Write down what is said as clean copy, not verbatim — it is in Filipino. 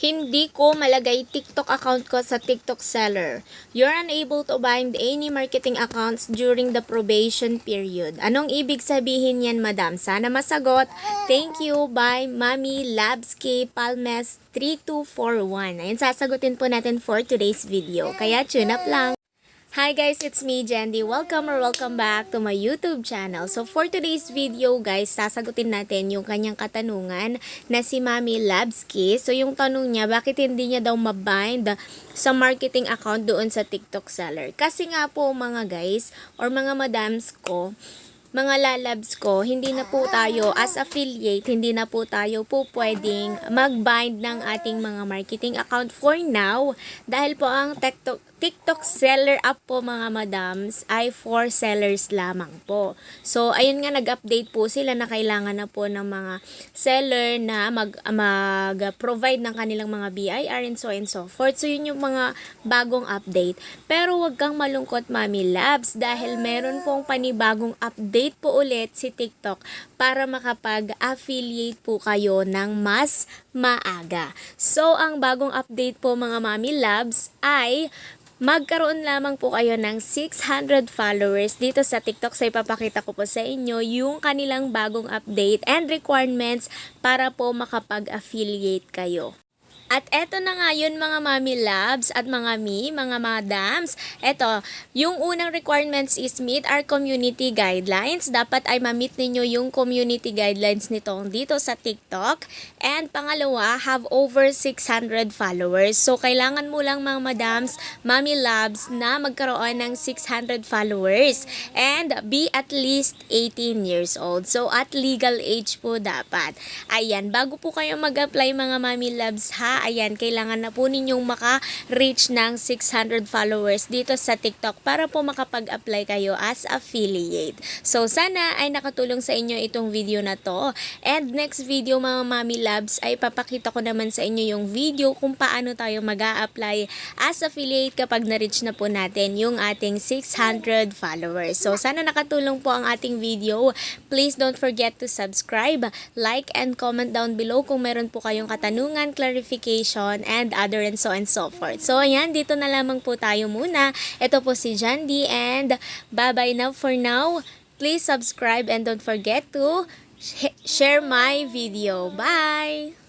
Hindi ko malagay TikTok account ko sa TikTok seller. You're unable to bind any marketing accounts during the probation period. Anong ibig sabihin yan, madam? Sana masagot. Thank you by Mami Labski Palmes 3241. Ayun, sasagutin po natin for today's video. Kaya tune up lang. Hi guys, it's me, Jandy. Welcome back to my YouTube channel. So for today's video guys, sasagutin natin yung kanyang katanungan na si Mami Labski. So yung tanong niya, bakit hindi niya daw mabind sa marketing account doon sa TikTok seller? Kasi nga po mga guys, or mga madams ko, mga lalabs ko, hindi na po tayo as affiliate, hindi na po tayo po pwedeng mag-bind ng ating mga marketing account for now dahil po ang TikTok seller app po mga madams ay for sellers lamang po. So, ayun nga nag-update po sila na kailangan na po ng mga seller na mag-provide ng kanilang mga BIR and so forth. So, yun yung mga bagong update. Pero wag kang malungkot Mami Labs dahil meron pong panibagong update po ulit si TikTok para makapag-affiliate po kayo ng mas maaga. So, ang bagong update po mga Mami Labs ay magkaroon lamang po kayo ng 600 followers dito sa TikTok. So, ipapakita ko po sa inyo yung kanilang bagong update and requirements para po makapag-affiliate kayo. At eto na nga yun mga Mami Labs at mga mga madams. Eto, yung unang requirements is meet our community guidelines. Dapat ay ma-meet ninyo yung community guidelines nitong dito sa TikTok. And pangalawa, have over 600 followers. So, kailangan mo lang mga madams, Mami Labs na magkaroon ng 600 followers. And be at least 18 years old. So, at legal age po dapat. Ayan, bago po kayo mag-apply mga Mami Labs ha, ayan, kailangan na po ninyong maka-reach ng 600 followers dito sa TikTok para po makapag-apply kayo as affiliate. So, sana ay nakatulong sa inyo itong video na to. And next video mga Mami Labs ay papakita ko naman sa inyo yung video kung paano tayo mag-a-apply as affiliate kapag na-reach na po natin yung ating 600 followers. So, sana nakatulong po ang ating video. Please don't forget to subscribe, like, and comment down below kung meron po kayong katanungan, clarification, and other and so forth. So, ayan, dito na lamang po tayo muna. Ito po si Jandy and bye-bye now for now. Please subscribe and don't forget to share my video. Bye!